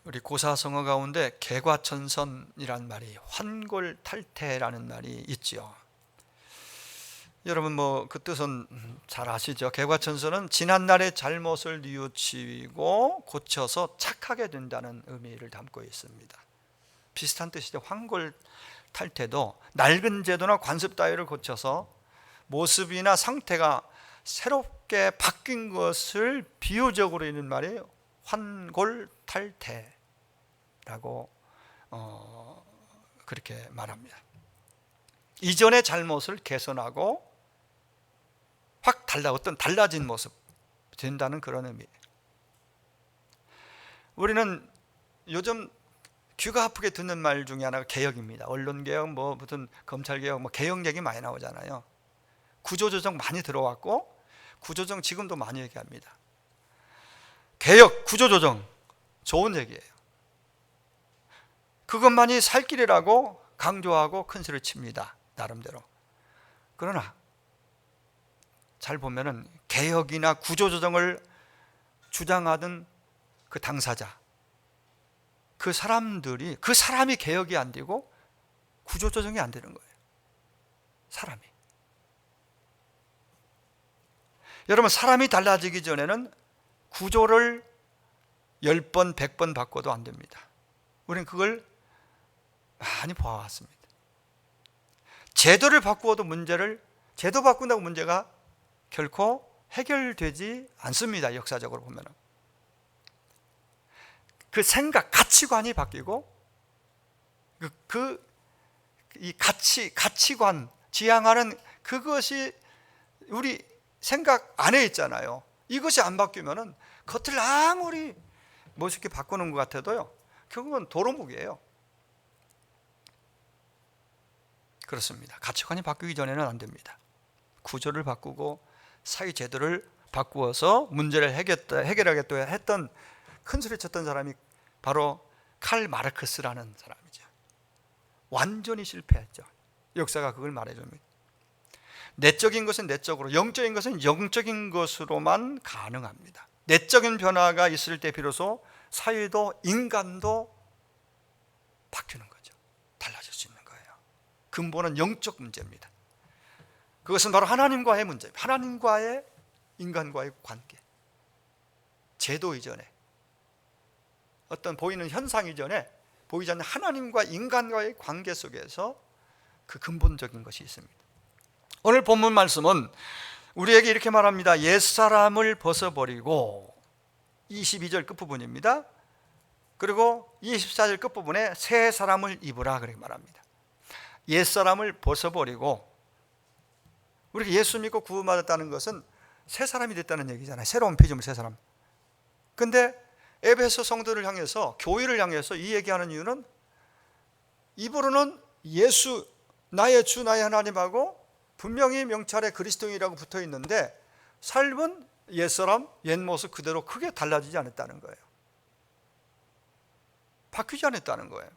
우리 고사성어 가운데 개과천선이라는 말이, 환골탈태라는 말이 있지요. 여러분 그 뜻은 잘 아시죠? 개과천선은 지난날의 잘못을 뉘우치고 고쳐서 착하게 된다는 의미를 담고 있습니다. 비슷한 뜻이죠. 환골탈태도 낡은 제도나 관습 따위를 고쳐서 모습이나 상태가 새롭게 바뀐 것을 비유적으로 있는 말이에요. 환골탈태라고 그렇게 말합니다. 이전의 잘못을 개선하고 확 어떤 달라진 모습 된다는 그런 의미예요. 우리는 요즘 귀가 아프게 듣는 말 중에 하나가 개혁입니다. 언론개혁, 무슨 검찰개혁, 개혁 얘기 많이 나오잖아요. 구조조정 많이 들어왔고, 구조조정 지금도 많이 얘기합니다. 개혁, 구조조정 좋은 얘기예요. 그것만이 살 길이라고 강조하고 큰 소리를 칩니다, 나름대로. 그러나 잘 보면은 개혁이나 구조조정을 주장하던 그 당사자, 그 사람이 개혁이 안 되고 구조조정이 안 되는 거예요. 사람이. 여러분, 사람이 달라지기 전에는 구조를 10번, 100번 바꿔도 안 됩니다. 우리는 그걸 많이 봐왔습니다. 제도를 바꾸어도 제도 바꾼다고 문제가 결코 해결되지 않습니다. 역사적으로 보면 그 생각, 가치관이 바뀌고 이 가치관, 지향하는 그것이 우리 생각 안에 있잖아요. 이것이 안 바뀌면은 겉을 아무리 멋있게 바꾸는 것 같아도요, 결국은 도루묵이에요. 그렇습니다. 가치관이 바뀌기 전에는 안 됩니다. 구조를 바꾸고 사회 제도를 바꾸어서 문제를 해결하겠다 했던, 큰 소리 쳤던 사람이 바로 칼 마르크스라는 사람이죠. 완전히 실패했죠. 역사가 그걸 말해줍니다. 내적인 것은 내적으로, 영적인 것은 영적인 것으로만 가능합니다. 내적인 변화가 있을 때 비로소 사회도 인간도 바뀌는 거죠. 달라질 수 있는 거예요. 근본은 영적 문제입니다. 그것은 바로 하나님과의 문제입니다. 하나님과의, 인간과의 관계. 제도 이전에, 어떤 보이는 현상 이전에, 보이지 않는 하나님과 인간과의 관계 속에서 그 근본적인 것이 있습니다. 오늘 본문 말씀은 우리에게 이렇게 말합니다. 옛사람을 벗어버리고, 22절 끝부분입니다. 그리고 24절 끝부분에 새 사람을 입으라 그렇게 말합니다. 옛사람을 벗어버리고, 우리가 예수 믿고 구원받았다는 것은 새 사람이 됐다는 얘기잖아요. 새로운 피조물, 새 사람. 근데 에베소 성도를 향해서, 교회를 향해서 이 얘기하는 이유는 입으로는 예수, 나의 주, 나의 하나님하고 분명히 명찰에 그리스도인이라고 붙어 있는데 삶은 옛사람, 옛모습 그대로 크게 달라지지 않았다는 거예요. 바뀌지 않았다는 거예요.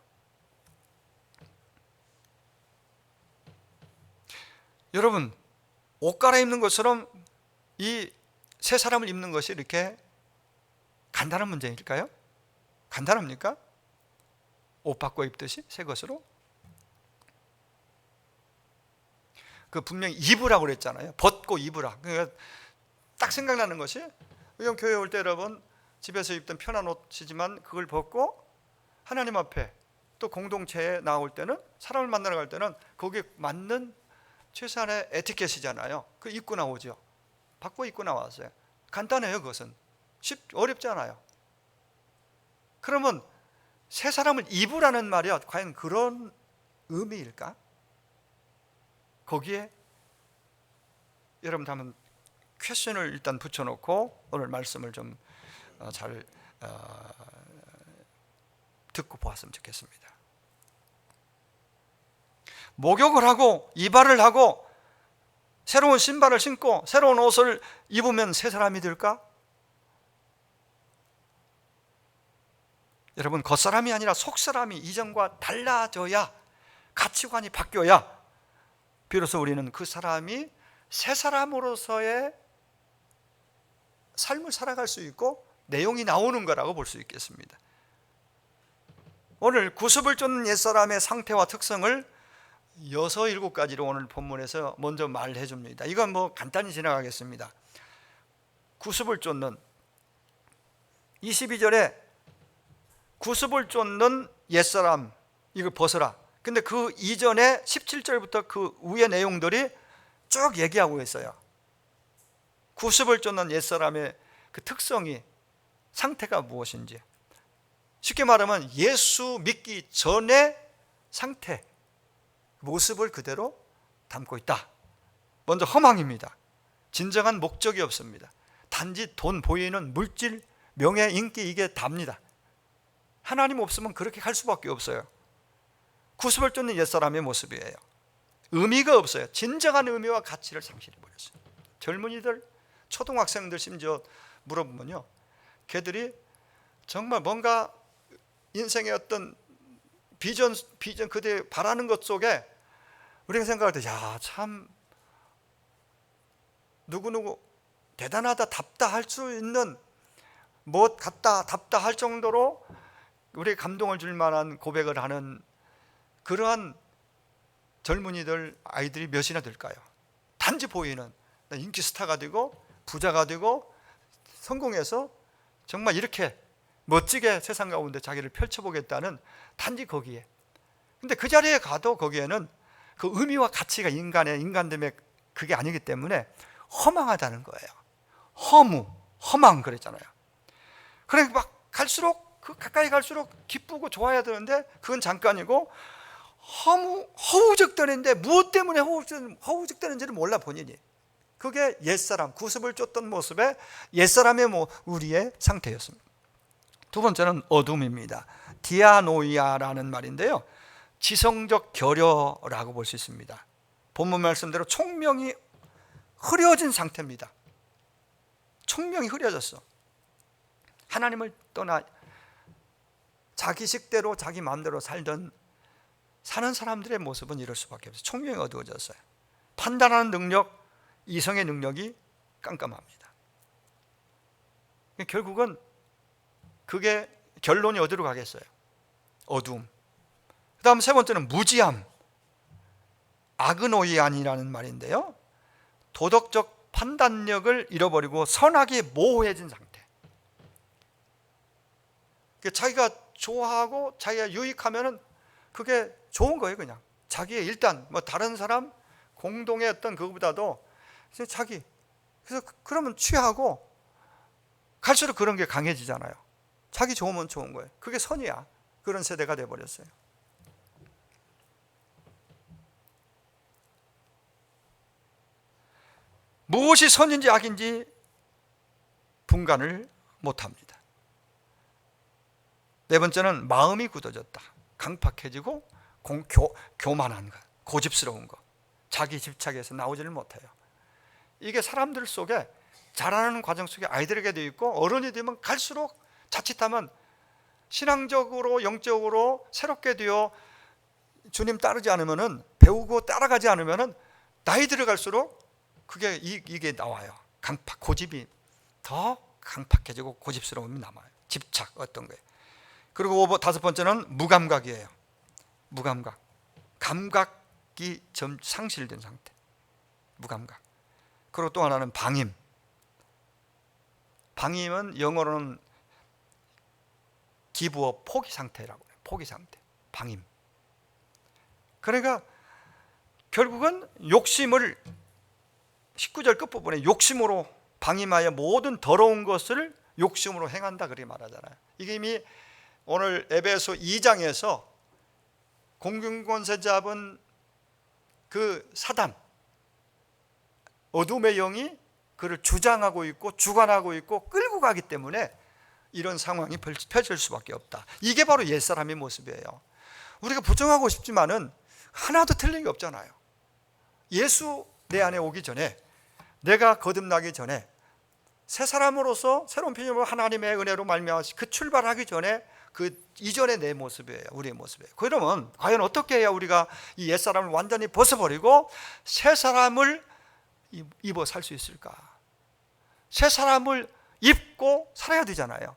여러분, 옷 갈아입는 것처럼 이 새 사람을 입는 것이 이렇게 간단한 문제일까요? 간단합니까? 옷 바꿔 입듯이 새 것으로? 그 분명히 입으라고 그랬잖아요. 벗고 입으라. 그러니까 딱 생각나는 것이, 교회 올 때 여러분 집에서 입던 편한 옷이지만 그걸 벗고 하나님 앞에 또 공동체에 나올 때는, 사람을 만나러 갈 때는 거기에 맞는 최소한의 에티켓이잖아요. 그 입고 나오죠. 바꿔 입고 나왔어요. 간단해요. 그것은 어렵지 않아요. 그러면 새 사람을 입으라는 말이 과연 그런 의미일까? 거기에 여러분 한번 퀘션을 일단 붙여놓고 오늘 말씀을 좀 잘 듣고 보았으면 좋겠습니다. 목욕을 하고 이발을 하고 새로운 신발을 신고 새로운 옷을 입으면 새 사람이 될까? 여러분, 겉사람이 아니라 속사람이 이전과 달라져야, 가치관이 바뀌어야 비로소 우리는 그 사람이 새 사람으로서의 삶을 살아갈 수 있고 내용이 나오는 거라고 볼 수 있겠습니다. 오늘 구습을 쫓는 옛사람의 상태와 특성을 6, 7가지로 오늘 본문에서 먼저 말해 줍니다. 이건 뭐 간단히 지나가겠습니다. 구습을 쫓는, 22절에 구습을 쫓는 옛사람 이걸 벗어라. 근데 그 이전에 17절부터 그 위의 내용들이 쭉 얘기하고 있어요. 구습을 쫓는 옛사람의 그 특성이, 상태가 무엇인지, 쉽게 말하면 예수 믿기 전의 상태, 모습을 그대로 담고 있다. 먼저 허망입니다. 진정한 목적이 없습니다. 단지 돈, 보이는 물질, 명예, 인기, 이게 답니다. 하나님 없으면 그렇게 할 수밖에 없어요. 구습을 쫓는 옛사람의 모습이에요. 의미가 없어요. 진정한 의미와 가치를 상실해버렸어요. 젊은이들, 초등학생들 심지어 물어보면요, 걔들이 정말 뭔가 인생의 어떤 비전 그들 바라는 것 속에 우리가 생각할 때, 야, 참 누구누구 대단하다, 답다 할 수 있는, 뭐 같다, 답다 할 정도로 우리에게 감동을 줄 만한 고백을 하는 그러한 젊은이들, 아이들이 몇이나 될까요? 단지 보이는 인기 스타가 되고 부자가 되고 성공해서 정말 이렇게 멋지게 세상 가운데 자기를 펼쳐보겠다는, 단지 거기에. 근데 그 자리에 가도 거기에는 그 의미와 가치가 인간됨의 그게 아니기 때문에 허망하다는 거예요. 허망 그랬잖아요. 그래 막 갈수록, 그 가까이 갈수록 기쁘고 좋아야 되는데 그건 잠깐이고, 허우적대는데 무엇 때문에 허우적대는지를 몰라 본인이. 그게 옛사람, 구습을 쫓던 모습의 옛사람의 우리의 상태였습니다. 두 번째는 어둠입니다. 디아노이아라는 말인데요, 지성적 결여라고 볼 수 있습니다. 본문 말씀대로 총명이 흐려진 상태입니다. 총명이 흐려졌어. 하나님을 떠나 자기 식대로 자기 마음대로 사는 사람들의 모습은 이럴 수밖에 없어요. 총명이 어두워졌어요. 판단하는 능력, 이성의 능력이 깜깜합니다. 결국은 그게 결론이 어디로 가겠어요? 어두움. 그 다음 세 번째는 무지함, 아그노이안이라는 말인데요, 도덕적 판단력을 잃어버리고 선악이 모호해진 상태. 자기가 좋아하고 자기가 유익하면은 그게 좋은 거예요. 그냥 자기의, 일단 뭐 다른 사람 공동의 어떤 그거보다도 자기, 그래서 그러면 취하고 갈수록 그런 게 강해지잖아요. 자기 좋으면 좋은 거예요. 그게 선이야. 그런 세대가 돼버렸어요. 무엇이 선인지 악인지 분간을 못합니다. 네 번째는 마음이 굳어졌다. 강팍해지고 교만한 것, 고집스러운 것, 자기 집착에서 나오지를 못해요. 이게 사람들 속에, 자라는 과정 속에 아이들에게 되어 있고, 어른이 되면 갈수록 자칫하면 신앙적으로 영적으로 새롭게 되어 주님 따르지 않으면은, 배우고 따라가지 않으면은 나이 들어갈수록 그게 이게 나와요. 고집이 더 강팍해지고 고집스러움이 남아요. 집착, 어떤 거예요. 그리고 다섯 번째는 무감각이에요. 무감각, 감각이 좀 상실된 상태, 무감각. 그리고 또 하나는 방임. 방임은 영어로는 기브업, 포기 상태라고 해요. 포기 상태, 방임. 그러니까 결국은 욕심을, 19절 끝부분에 욕심으로 방임하여 모든 더러운 것을 욕심으로 행한다, 그렇게 말하잖아요. 이게 이미 오늘 에베소 2장에서 공균권세 잡은 그 사단, 어둠의 영이 그를 주장하고 있고 주관하고 있고 끌고 가기 때문에 이런 상황이 펼쳐질 수밖에 없다. 이게 바로 옛사람의 모습이에요. 우리가 부정하고 싶지만은 하나도 틀린 게 없잖아요. 예수 내 안에 오기 전에, 내가 거듭나기 전에, 새 사람으로서 새로운 피조물로 하나님의 은혜로 말미암아 그 출발하기 전에 그 이전의 내 모습이에요. 우리의 모습이에요. 그러면 과연 어떻게 해야 우리가 이 옛사람을 완전히 벗어버리고 새 사람을 입어 살 수 있을까? 새 사람을 입고 살아야 되잖아요.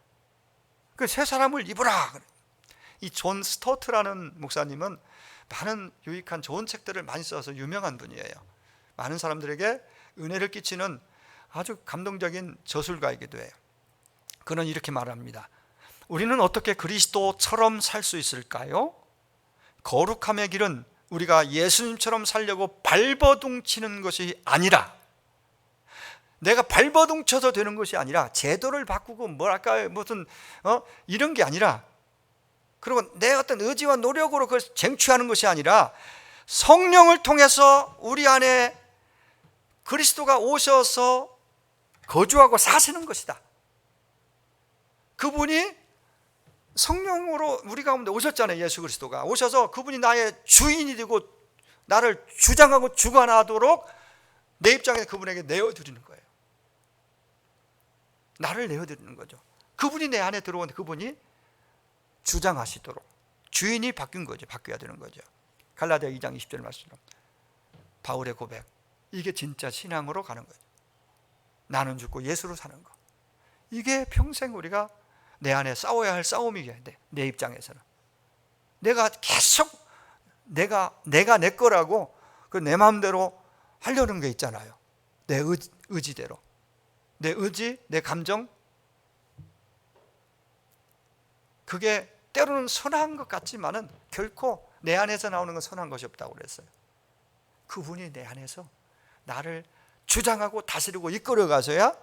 그 새 사람을 입으라. 이 존 스토트라는 목사님은 많은 유익한 좋은 책들을 많이 써서 유명한 분이에요. 많은 사람들에게 은혜를 끼치는 아주 감동적인 저술가이기도 해요. 그는 이렇게 말합니다. 우리는 어떻게 그리스도처럼 살 수 있을까요? 거룩함의 길은 우리가 예수님처럼 살려고 발버둥치는 것이 아니라, 내가 발버둥쳐서 되는 것이 아니라, 제도를 바꾸고 뭐랄까 무슨 이런 게 아니라, 그리고 내 어떤 의지와 노력으로 그걸 쟁취하는 것이 아니라 성령을 통해서 우리 안에 그리스도가 오셔서 거주하고 사시는 것이다. 그분이 성령으로 우리 가운데 오셨잖아요. 예수 그리스도가 오셔서 그분이 나의 주인이 되고 나를 주장하고 주관하도록 내 입장에 그분에게 내어드리는 거예요. 나를 내어드리는 거죠. 그분이 내 안에 들어오는데 그분이 주장하시도록 주인이 바뀐 거죠. 바뀌어야 되는 거죠. 갈라디아 2장 20절 말씀처럼 바울의 고백, 이게 진짜 신앙으로 가는 거죠. 나는 죽고 예수로 사는 거. 이게 평생 우리가 내 안에 싸워야 할 싸움이게 돼. 내 입장에서는 내가 계속 내가 내 거라고 그 내 마음대로 하려는 게 있잖아요. 내 의지대로, 내 의지, 내 감정. 그게 때로는 선한 것 같지만은 결코 내 안에서 나오는 건 선한 것이 없다고 그랬어요. 그분이 내 안에서 나를 주장하고 다스리고 이끌어 가서야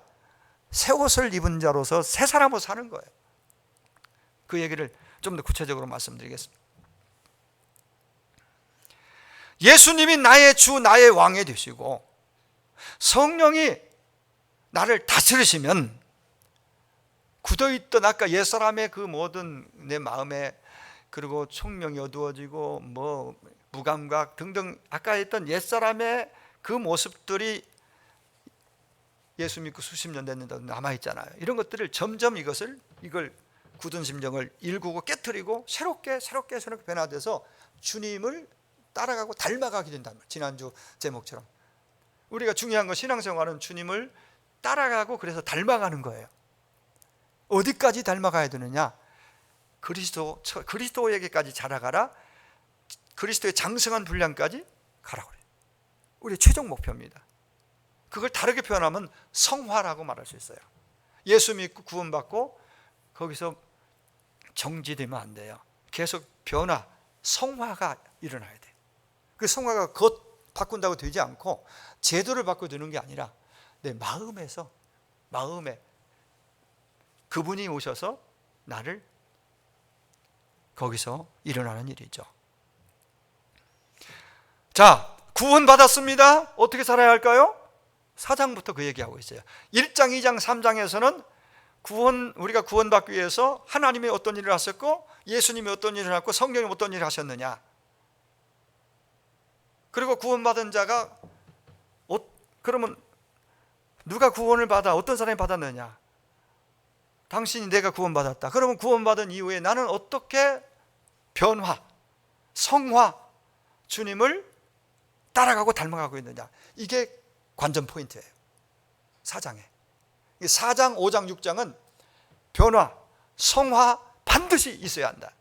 새 옷을 입은 자로서 새 사람으로 사는 거예요. 그 얘기를 좀 더 구체적으로 말씀드리겠습니다. 예수님이 나의 주, 나의 왕이 되시고 성령이 나를 다스리시면 굳어있던 아까 옛사람의 그 모든 내 마음에, 그리고 총명이 어두워지고 뭐 무감각 등등 아까 했던 옛사람의 그 모습들이 예수 믿고 수십 년 됐는데도 남아있잖아요. 이런 것들을 점점 이걸 굳은 심정을 일구고 깨트리고 새롭게 변화돼서 주님을 따라가고 닮아가게 된다는 거예요. 지난주 제목처럼 우리가 중요한 건 신앙생활은 주님을 따라가고 그래서 닮아가는 거예요. 어디까지 닮아가야 되느냐? 그리스도에게까지 자라가라. 그리스도의 장성한 분량까지 가라고 그래요. 우리의 최종 목표입니다. 그걸 다르게 표현하면 성화라고 말할 수 있어요. 예수 믿고 구원받고 거기서 정지되면 안 돼요. 계속 변화, 성화가 일어나야 돼요. 그 성화가 겉 바꾼다고 되지 않고 제도를 바꿔 두는 게 아니라 내 마음에 그분이 오셔서 나를 거기서 일어나는 일이죠. 자, 구원받았습니다. 어떻게 살아야 할까요? 4장부터 그 얘기하고 있어요. 1장, 2장, 3장에서는 우리가 구원받기 위해서 하나님이 어떤 일을 하셨고 예수님이 어떤 일을 하셨고 성령이 어떤 일을 하셨느냐, 그리고 구원받은 자가 그러면 누가 구원을 받아? 어떤 사람이 받았느냐? 당신이 내가 구원받았다. 그러면 구원받은 이후에 나는 어떻게 변화, 성화, 주님을 따라가고 닮아가고 있느냐. 이게 관전 포인트예요. 4장에. 4장, 5장, 6장은 변화, 성화 반드시 있어야 한다.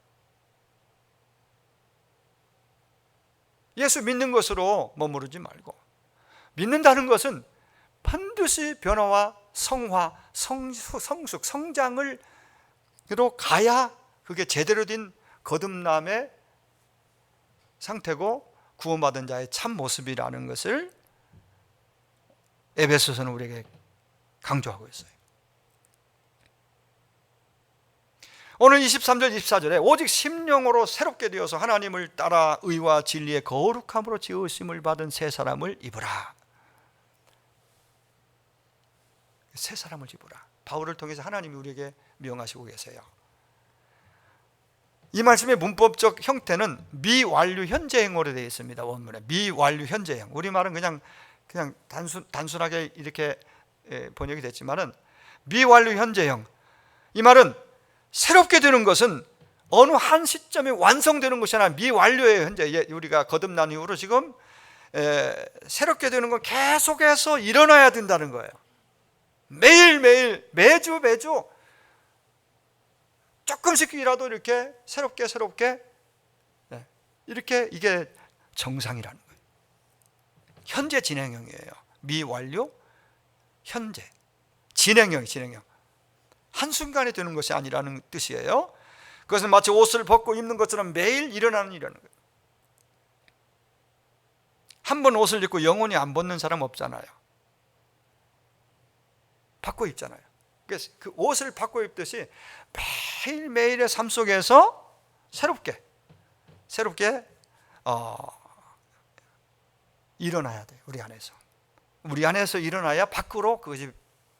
예수 믿는 것으로 머무르지 말고, 믿는다는 것은 반드시 변화와 성화, 성숙, 성장을 로 가야 그게 제대로 된 거듭남의 상태고 구원받은 자의 참 모습이라는 것을 에베소서는 우리에게 강조하고 있어요. 오늘 23절 24절에 오직 심령으로 새롭게 되어서 하나님을 따라 의와 진리의 거룩함으로 지으심을 받은 새 사람을 입으라. 새 사람을 입으라. 바울을 통해서 하나님이 우리에게 명하시고 계세요. 이 말씀의 문법적 형태는 미완료 현재형으로 되어 있습니다. 원문에 미완료 현재형. 우리말은 그냥 단순하게 이렇게 번역이 됐지만은 미완료 현재형. 이 말은 새롭게 되는 것은 어느 한 시점에 완성되는 것이 아니라 미완료예요. 현재 우리가 거듭난 이후로 지금 새롭게 되는 건 계속해서 일어나야 된다는 거예요. 매일매일 매주 조금씩이라도 이렇게 새롭게 이렇게 이게 정상이라는 거예요. 현재 진행형이에요. 미완료 현재 진행형. 한순간에 되는 것이 아니라는 뜻이에요. 그것은 마치 옷을 벗고 입는 것처럼 매일 일어나는 일이라는 거예요. 한 번 옷을 입고 영원히 안 벗는 사람 없잖아요. 바꿔 입잖아요. 그래서 그 옷을 바꿔 입듯이 매일매일의 삶 속에서 새롭게 일어나야 돼요. 우리 안에서 일어나야 밖으로 그것이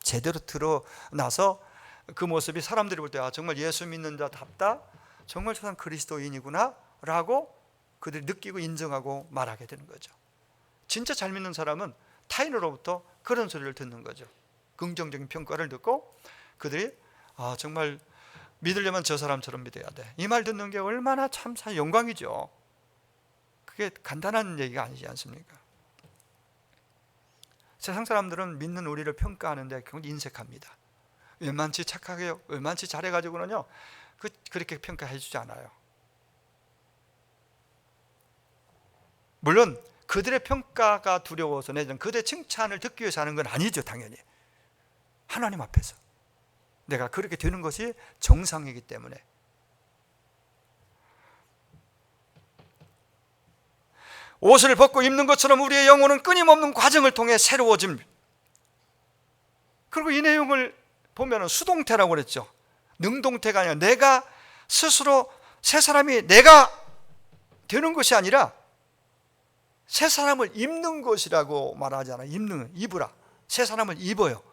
제대로 드러나서 그 모습이 사람들이 볼 때 정말 예수 믿는 자답다, 정말 저 사람 그리스도인이구나 라고 그들이 느끼고 인정하고 말하게 되는 거죠. 진짜 잘 믿는 사람은 타인으로부터 그런 소리를 듣는 거죠. 긍정적인 평가를 듣고 그들이 정말 믿으려면 저 사람처럼 믿어야 돼, 이 말 듣는 게 얼마나 참 영광이죠. 그게 간단한 얘기가 아니지 않습니까? 세상 사람들은 믿는 우리를 평가하는데 굉장히 인색합니다. 웬만치 착하게, 웬만치 잘해가지고는요 그렇게 평가해 주지 않아요. 물론 그들의 평가가 두려워서 내지는 그들의 칭찬을 듣기 위해서 하는 건 아니죠. 당연히 하나님 앞에서 내가 그렇게 되는 것이 정상이기 때문에. 옷을 벗고 입는 것처럼 우리의 영혼은 끊임없는 과정을 통해 새로워집니다. 그리고 이 내용을 보면 수동태라고 그랬죠. 능동태가 아니라 내가 스스로 새 사람이 내가 되는 것이 아니라 새 사람을 입는 것이라고 말하잖아요. 입으라. 새 사람을 입어요.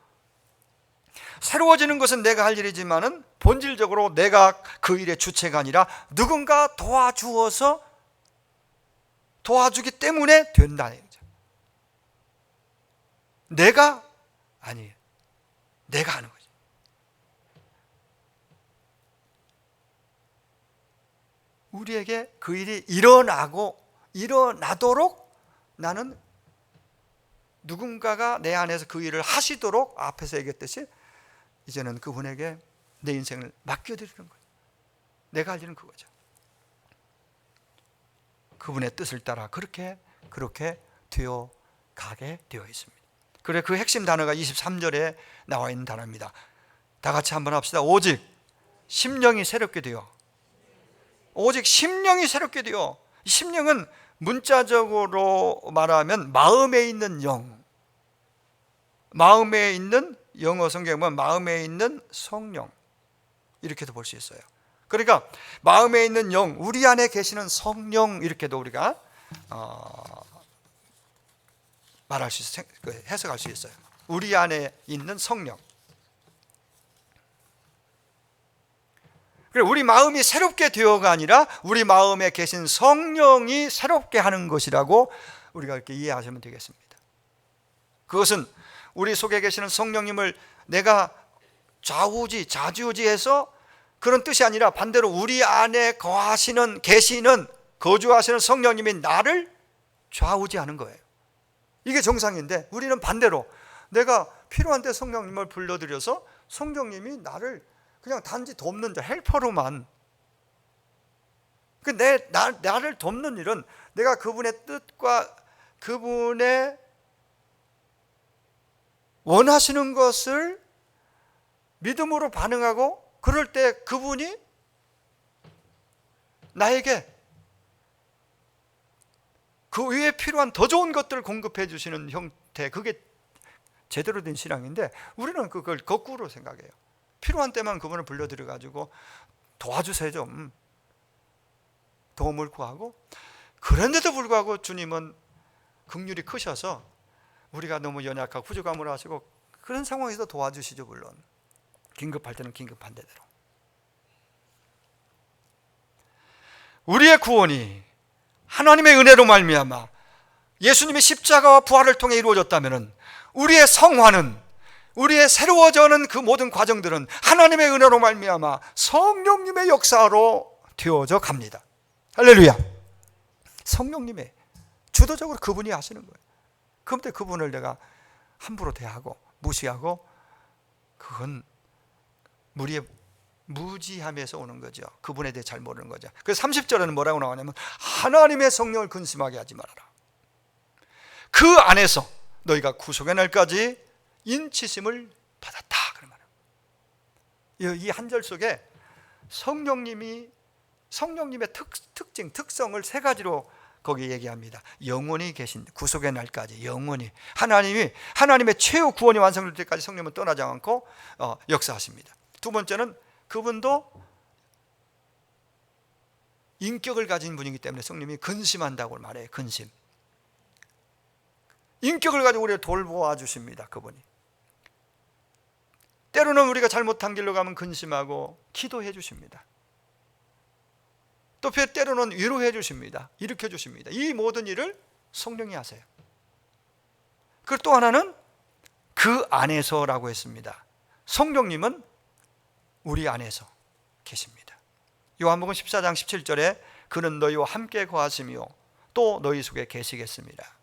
새로워지는 것은 내가 할 일이지만은 본질적으로 내가 그 일의 주체가 아니라 누군가 도와주기 때문에 된다는 거죠. 내가 아니에요. 내가 하는 거죠. 우리에게 그 일이 일어나도록 나는 누군가가 내 안에서 그 일을 하시도록 앞에서 얘기했듯이 이제는 그분에게 내 인생을 맡겨드리는 거예요. 내가 할 일은 그거죠. 그분의 뜻을 따라 그렇게 되어 가게 되어 있습니다. 그래 그 핵심 단어가 23절에 나와 있는 단어입니다. 다 같이 한번 합시다. 오직 심령이 새롭게 되어. 오직 심령이 새롭게 되어. 심령은 문자적으로 말하면 마음에 있는 영, 마음에 있는, 영어 성경에 보면 마음에 있는 성령, 이렇게도 볼 수 있어요. 그러니까 마음에 있는 영, 우리 안에 계시는 성령, 이렇게도 우리가 말할 수 있어요. 해석할 수 있어요. 우리 안에 있는 성령. 우리 마음이 새롭게 되어가 아니라 우리 마음에 계신 성령이 새롭게 하는 것이라고 우리가 이렇게 이해하시면 되겠습니다. 그것은 우리 속에 계시는 성령님을 내가 좌지우지해서 그런 뜻이 아니라 반대로 우리 안에 계시는 거주하시는 성령님이 나를 좌우지하는 거예요. 이게 정상인데 우리는 반대로 내가 필요한 때 성령님을 불러들여서 성령님이 나를 그냥 단지 돕는 자, 헬퍼로만. 나를 돕는 일은 내가 그분의 뜻과 그분의 원하시는 것을 믿음으로 반응하고, 그럴 때 그분이 나에게 그 위에 필요한 더 좋은 것들을 공급해 주시는 형태, 그게 제대로 된 신앙인데 우리는 그걸 거꾸로 생각해요. 필요한 때만 그분을 불러들여 가지고 도와주세요 좀, 도움을 구하고, 그런데도 불구하고 주님은 긍휼이 크셔서 우리가 너무 연약하고 부족함을 하시고 그런 상황에서 도와주시죠. 물론 긴급할 때는 긴급한 대로. 우리의 구원이 하나님의 은혜로 말미암아 예수님의 십자가와 부활을 통해 이루어졌다면 우리의 성화는, 우리의 새로워져는 그 모든 과정들은 하나님의 은혜로 말미암아 성령님의 역사로 되어져 갑니다. 할렐루야. 성령님의 주도적으로 그분이 하시는 거예요. 그런데 그분을 내가 함부로 대하고 무시하고 그건 무지함에서 오는 거죠. 그분에 대해 잘 모르는 거죠. 그래서 30절에는 뭐라고 나오냐면 하나님의 성령을 근심하게 하지 말아라. 그 안에서 너희가 구속의 날까지 인치심을 받았다. 이 한 절 속에 성령님의 특성을 세 가지로 거기 얘기합니다. 영원히 계신 구속의 날까지 영원히 하나님의 최후 구원이 완성될 때까지 성령은 떠나지 않고 역사하십니다. 두 번째는 그분도 인격을 가진 분이기 때문에 성령님이 근심한다고 말해요. 근심. 인격을 가지고 우리를 돌보아 주십니다. 그분이. 때로는 우리가 잘못한 길로 가면 근심하고 기도해 주십니다. 또 때로는 위로해 주십니다. 일으켜 주십니다. 이 모든 일을 성령이 하세요. 그리고 또 하나는 그 안에서라고 했습니다. 성령님은 우리 안에서 계십니다. 요한복음 14장 17절에 그는 너희와 함께 거하시며 또 너희 속에 계시겠습니다.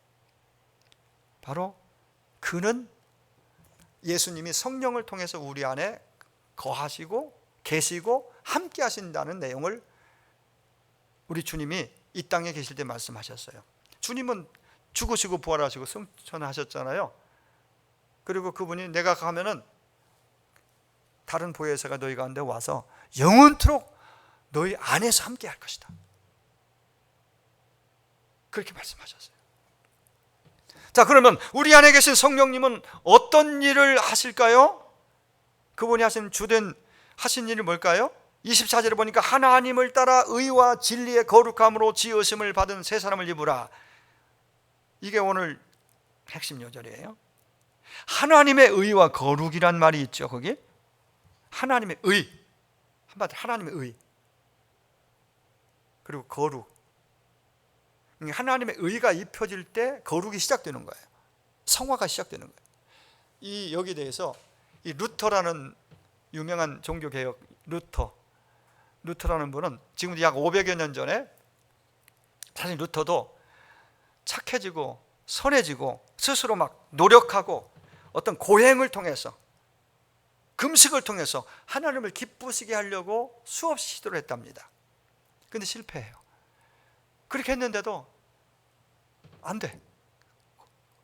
바로 그는 예수님이 성령을 통해서 우리 안에 거하시고 계시고 함께 하신다는 내용을 우리 주님이 이 땅에 계실 때 말씀하셨어요. 주님은 죽으시고 부활하시고 승천하셨잖아요. 그리고 그분이 내가 가면은 다른 보혜사가 너희 가운데 와서 영원토록 너희 안에서 함께 할 것이다. 그렇게 말씀하셨어요. 자, 그러면 우리 안에 계신 성령님은 어떤 일을 하실까요? 그분이 하신 일이 뭘까요? 24절에 보니까 하나님을 따라 의와 진리의 거룩함으로 지으심을 받은 새 사람을 입으라. 이게 오늘 핵심 요절이에요. 하나님의 의와 거룩이란 말이 있죠. 거기 하나님의 의, 한마디로 하나님의 의, 그리고 거룩. 하나님의 의가 입혀질 때 거룩이 시작되는 거예요. 성화가 시작되는 거예요. 여기에 대해서 이 루터라는 유명한 종교개혁 루터라는 분은 지금 약 500여 년 전에 사실 루터도 착해지고 선해지고 스스로 막 노력하고 어떤 고행을 통해서 금식을 통해서 하나님을 기쁘시게 하려고 수없이 시도를 했답니다. 근데 실패해요. 그렇게 했는데도 안 돼.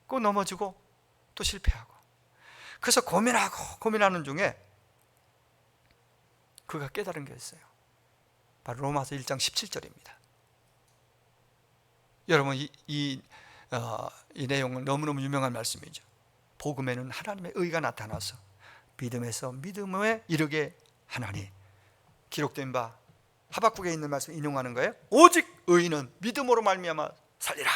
꼭 넘어지고 또 실패하고. 그래서 고민하는 중에 그가 깨달은 게 있어요. 바로 로마서 1장 17절입니다. 여러분 이 내용은 너무너무 유명한 말씀이죠. 복음에는 하나님의 의가 나타나서 믿음에서 믿음에 이르게 하나니, 기록된 바 하박국에 있는 말씀 인용하는 거예요. 오직 의인은 믿음으로 말미암아 살리라.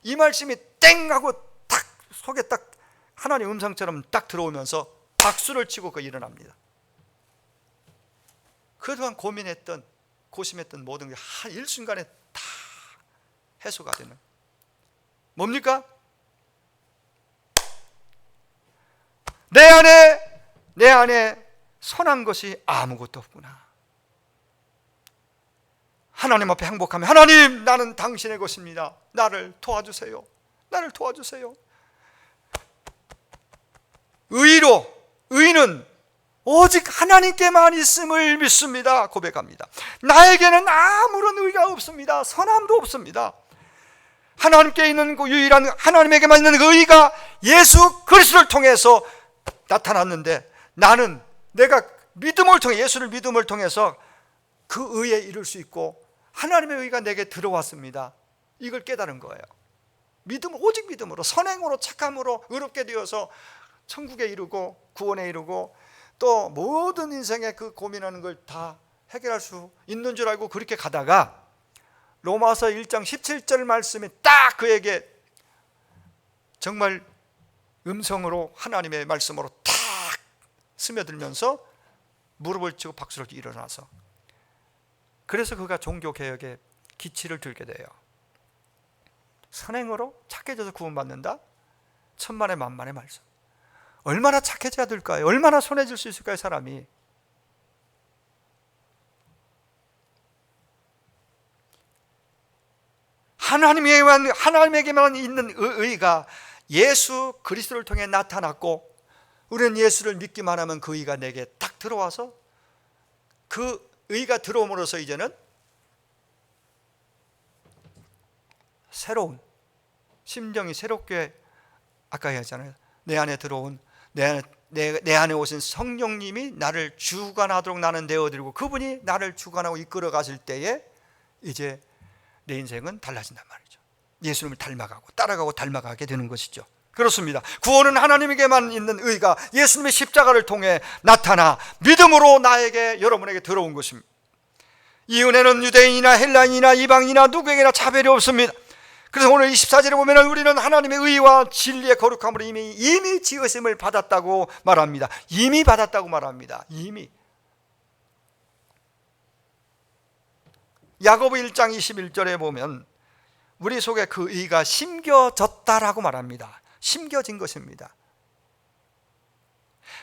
이 말씀이 땡 하고 딱 속에 딱 하나님 음성처럼 딱 들어오면서 박수를 치고 그 일어납니다. 그동안 고심했던 모든 게 한 일순간에 다 해소가 되는, 뭡니까? 내 안에 선한 것이 아무것도 없구나. 하나님 앞에 항복하면, 하나님, 나는 당신의 것입니다. 나를 도와주세요. 나를 도와주세요. 의인은 오직 하나님께만 있음을 믿습니다. 고백합니다. 나에게는 아무런 의가 없습니다. 선함도 없습니다. 하나님께 있는 그 유일한, 하나님에게만 있는 의가 예수 그리스도를 통해서 나타났는데, 나는 내가 예수를 믿음을 통해서 그 의에 이를 수 있고 하나님의 의가 내게 들어왔습니다. 이걸 깨달은 거예요. 오직 믿음으로, 선행으로, 착함으로 의롭게 되어서 천국에 이르고 구원에 이르고 또 모든 인생의 그 고민하는 걸 다 해결할 수 있는 줄 알고 그렇게 가다가 로마서 1장 17절 말씀이 딱 그에게 정말 음성으로, 하나님의 말씀으로 탁 스며들면서 무릎을 치고 박수를 일어나서, 그래서 그가 종교개혁의 기치를 들게 돼요. 선행으로 착해져서 구원받는다? 천만의 만만의 말씀. 얼마나 착해져야 될까요? 얼마나 선해질 수 있을까요, 사람이? 하나님에게만 있는 의가 예수 그리스도를 통해 나타났고, 우리는 예수를 믿기만 하면 그 의가 내게 딱 들어와서 그 의가 들어옴으로써 이제는 새로운 심정이 새롭게, 아까 얘기했잖아요. 내 안에 들어온 내 안에 오신 성령님이 나를 주관하도록 나는 내어드리고 그분이 나를 주관하고 이끌어 가실 때에 이제 내 인생은 달라진단 말이죠. 예수님을 닮아가고 따라가고 닮아가게 되는 것이죠. 그렇습니다. 구원은 하나님에게만 있는 의가 예수님의 십자가를 통해 나타나 믿음으로 나에게, 여러분에게 들어온 것입니다. 이 은혜는 유대인이나 헬라인이나 이방인이나 누구에게나 차별이 없습니다. 그래서 오늘 24절에 보면 우리는 하나님의 의와 진리의 거룩함으로 이미 지으심을 받았다고 말합니다. 이미 받았다고 말합니다. 이미. 야고보 1장 21절에 보면 우리 속에 그 의가 심겨졌다라고 말합니다. 심겨진 것입니다.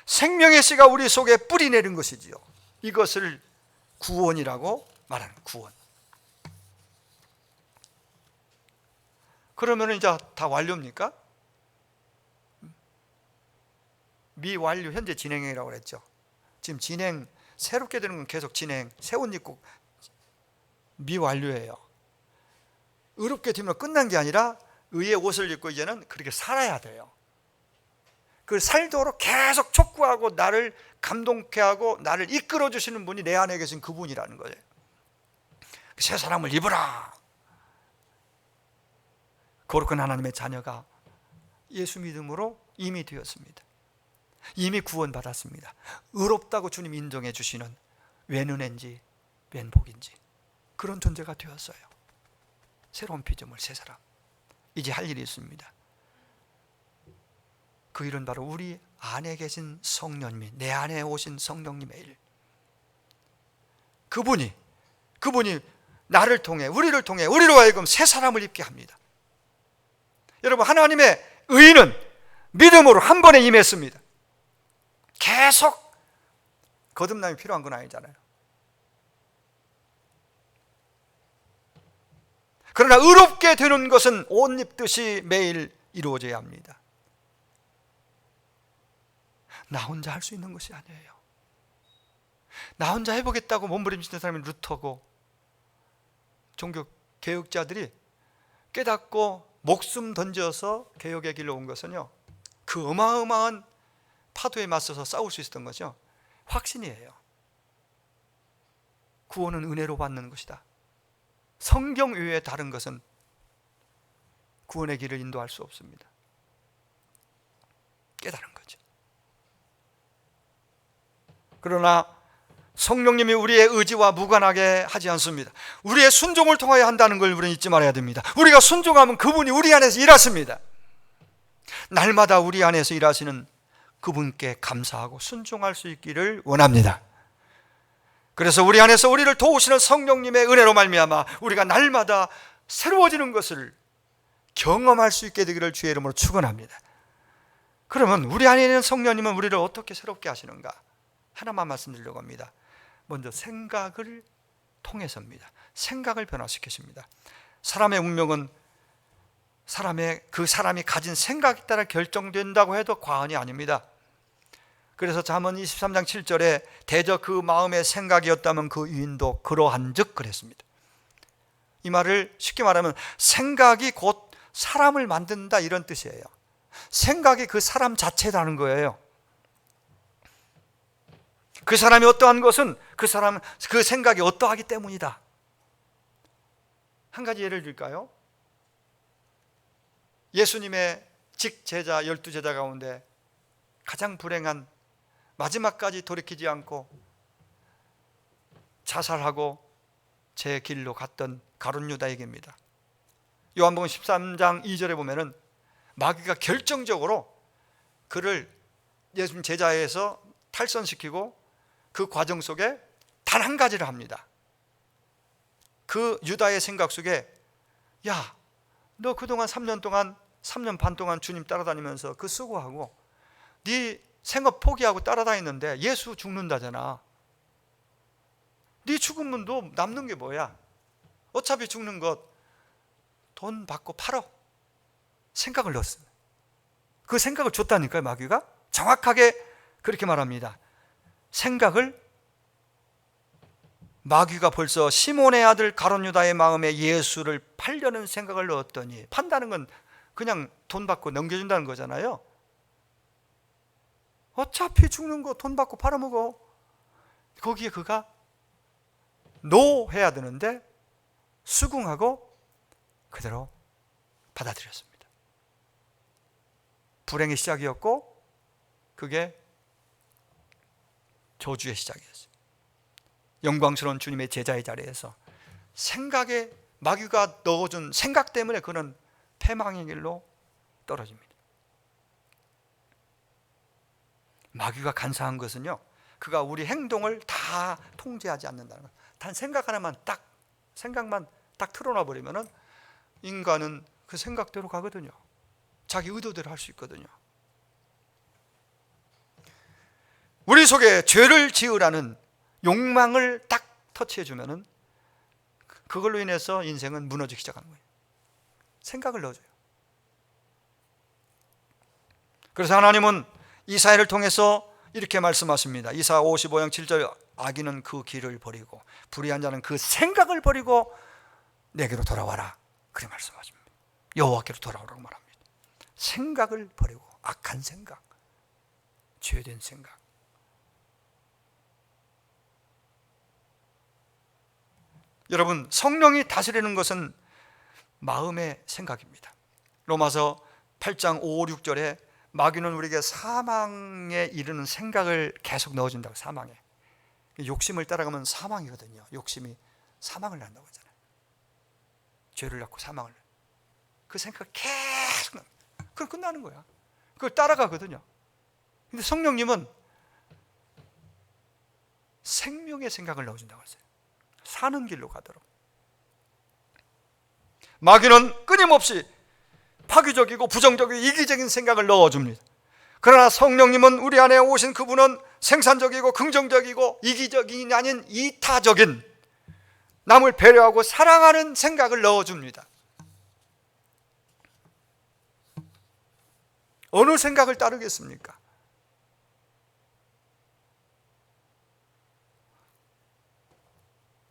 생명의 씨가 우리 속에 뿌리내린 것이지요. 이것을 구원이라고 말하는 구원. 그러면 이제 다 완료입니까? 미완료, 현재 진행형이라고 그랬죠. 지금 진행, 새롭게 되는 건 계속 진행, 새 옷 입고 미완료예요. 의롭게 되면 끝난 게 아니라 의의 옷을 입고 이제는 그렇게 살아야 돼요. 그 살도록 계속 촉구하고 나를 감동케 하고 나를 이끌어 주시는 분이 내 안에 계신 그분이라는 거예요. 새 사람을 입어라. 거룩한 하나님의 자녀가 예수 믿음으로 이미 되었습니다. 이미 구원받았습니다. 의롭다고 주님 인정해 주시는 웬 은혜인지 웬 복인지 그런 존재가 되었어요. 새로운 피조물, 새 사람. 이제 할 일이 있습니다. 그 일은 바로 우리 안에 계신 성령님이, 내 안에 오신 성령님의 일. 그분이 나를 통해, 우리로 하여금 새 사람을 입게 합니다. 여러분, 하나님의 의는 믿음으로 한 번에 임했습니다. 계속 거듭남이 필요한 건 아니잖아요. 그러나 의롭게 되는 것은 옷 입듯이 매일 이루어져야 합니다. 나 혼자 할 수 있는 것이 아니에요. 나 혼자 해보겠다고 몸부림치는 사람이 루터고 종교 개혁자들이 깨닫고 목숨 던져서 개혁의 길로 온 것은요, 그 어마어마한 파도에 맞서서 싸울 수 있었던 거죠. 확신이에요. 구원은 은혜로 받는 것이다. 성경 외에 다른 것은 구원의 길을 인도할 수 없습니다. 깨달은 거죠. 그러나 성령님이 우리의 의지와 무관하게 하지 않습니다. 우리의 순종을 통하여 한다는 걸 우리는 잊지 말아야 됩니다. 우리가 순종하면 그분이 우리 안에서 일하십니다. 날마다 우리 안에서 일하시는 그분께 감사하고 순종할 수 있기를 원합니다. 그래서 우리 안에서 우리를 도우시는 성령님의 은혜로 말미암아 우리가 날마다 새로워지는 것을 경험할 수 있게 되기를 주의 이름으로 축원합니다. 그러면 우리 안에 있는 성령님은 우리를 어떻게 새롭게 하시는가? 하나만 말씀드리려고 합니다. 먼저 생각을 통해서입니다. 생각을 변화시키십니다. 사람의 운명은 그 사람이 가진 생각에 따라 결정된다고 해도 과언이 아닙니다. 그래서 잠언 23장 7절에 대저 그 마음의 생각이었다면 그 유인도 그러한즉 그랬습니다. 이 말을 쉽게 말하면 생각이 곧 사람을 만든다, 이런 뜻이에요. 생각이 그 사람 자체라는 거예요. 그 사람이 어떠한 것은 그 생각이 어떠하기 때문이다. 한 가지 예를 들까요? 예수님의 직제자 12제자 가운데 가장 불행한, 마지막까지 돌이키지 않고 자살하고 제 길로 갔던 가룟 유다에게입니다. 요한복음 13장 2절에 보면은 마귀가 결정적으로 그를 예수님 제자에서 탈선시키고 그 과정 속에 단 한 가지를 합니다. 그 유다의 생각 속에, 야, 너 그동안 3년 반 동안 주님 따라다니면서 그 수고하고 네 생업 포기하고 따라다니는데 예수 죽는다잖아. 네 죽으면 너 남는 게 뭐야? 어차피 죽는 것 돈 받고 팔어. 생각을 넣었어요. 그 생각을 줬다니까요, 마귀가. 정확하게 그렇게 말합니다. 생각을 마귀가 벌써 시몬의 아들 가룟 유다의 마음에 예수를 팔려는 생각을 넣었더니, 판다는 건 그냥 돈 받고 넘겨준다는 거잖아요. 어차피 죽는 거 돈 받고 팔아먹어. 거기에 그가 노 해야 되는데 수긍하고 그대로 받아들였습니다. 불행의 시작이었고 그게 저주의 시작이었어요. 영광스러운 주님의 제자의 자리에서 생각에 마귀가 넣어준 생각 때문에 그는 패망의 길로 떨어집니다. 마귀가 간사한 것은요, 그가 우리 행동을 다 통제하지 않는다는 것. 단 생각 하나만 생각만 딱 틀어놔 버리면은 인간은 그 생각대로 가거든요. 자기 의도대로 할 수 있거든요. 우리 속에 죄를 지으라는 욕망을 딱 터치해 주면은 그걸로 인해서 인생은 무너지기 시작하는 거예요. 생각을 넣어줘요. 그래서 하나님은 이사야를 통해서 이렇게 말씀하십니다. 이사야 55장 7절, 악인은 그 길을 버리고 불의한 자는 그 생각을 버리고 내게로 돌아와라, 그렇게 말씀하십니다. 여호와께로 돌아오라고 말합니다. 생각을 버리고, 악한 생각, 죄된 생각. 여러분, 성령이 다스리는 것은 마음의 생각입니다. 로마서 8장 5, 6절에 마귀는 우리에게 사망에 이르는 생각을 계속 넣어준다고. 사망에, 욕심을 따라가면 사망이거든요. 욕심이 사망을 낳는다고 하잖아요. 죄를 낳고 사망을, 그 생각 계속 납니다. 그럼 끝나는 거야. 그걸 따라가거든요. 근데 성령님은 생명의 생각을 넣어준다고 했어요. 사는 길로 가도록. 마귀는 끊임없이 파괴적이고 부정적이고 이기적인 생각을 넣어줍니다. 그러나 성령님은, 우리 안에 오신 그분은 생산적이고 긍정적이고 이기적이 아닌 이타적인, 남을 배려하고 사랑하는 생각을 넣어줍니다. 어느 생각을 따르겠습니까?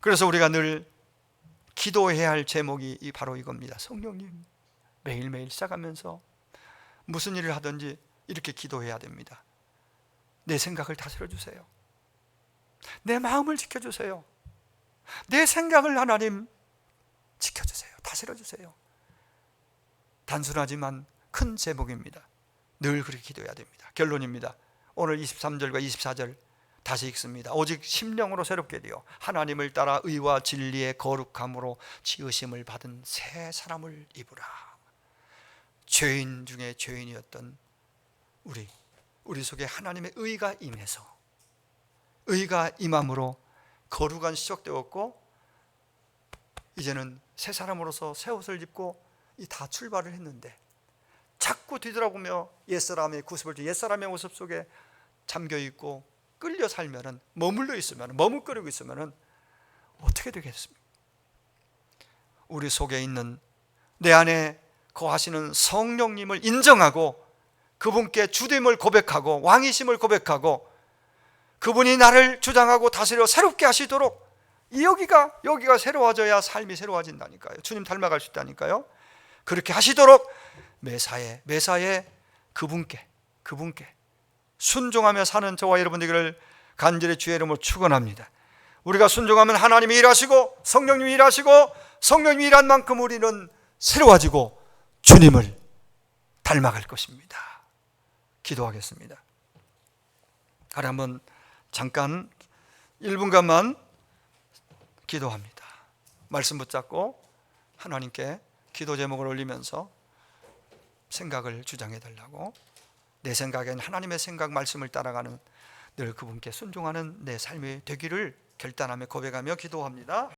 그래서 우리가 늘 기도해야 할 제목이 바로 이겁니다. 성령님, 매일매일 시작하면서 무슨 일을 하든지 이렇게 기도해야 됩니다. 내 생각을 다스려 주세요. 내 마음을 지켜주세요. 내 생각을 하나님 지켜주세요. 다스려 주세요. 단순하지만 큰 제목입니다. 늘 그렇게 기도해야 됩니다. 결론입니다. 오늘 23절과 24절 다시 읽습니다. 오직 심령으로 새롭게 되어 하나님을 따라 의와 진리의 거룩함으로 지으심을 받은 새 사람을 입으라. 죄인 중에 죄인이었던 우리 속에 하나님의 의가 임해서, 의가 임함으로 거룩한 시작되었고, 이제는 새 사람으로서 새 옷을 입고 다 출발을 했는데, 자꾸 뒤돌아보며 옛사람의 구습을, 옛사람의 모습 속에 잠겨있고 끌려 살면은, 머물러 있으면, 머뭇거리고 있으면은 어떻게 되겠습니까? 우리 속에 있는, 내 안에 거하시는 성령님을 인정하고 그분께 주됨을 고백하고 왕이심을 고백하고 그분이 나를 주장하고 다스려 새롭게 하시도록, 여기가 새로워져야 삶이 새로워진다니까요. 주님 닮아갈 수 있다니까요. 그렇게 하시도록 매사에 그분께 순종하며 사는 저와 여러분 되기를 간절히 주의 이름으로 축원합니다. 우리가 순종하면 하나님이 일하시고 성령님이 일하시고, 성령님이 일한 만큼 우리는 새로워지고 주님을 닮아갈 것입니다. 기도하겠습니다. 하루 한번 잠깐 1분간만 기도합니다. 말씀 붙잡고 하나님께 기도 제목을 올리면서 생각을 주장해 달라고, 내 생각엔 하나님의 생각, 말씀을 따라가는, 늘 그분께 순종하는 내 삶이 되기를 결단하며 고백하며 기도합니다.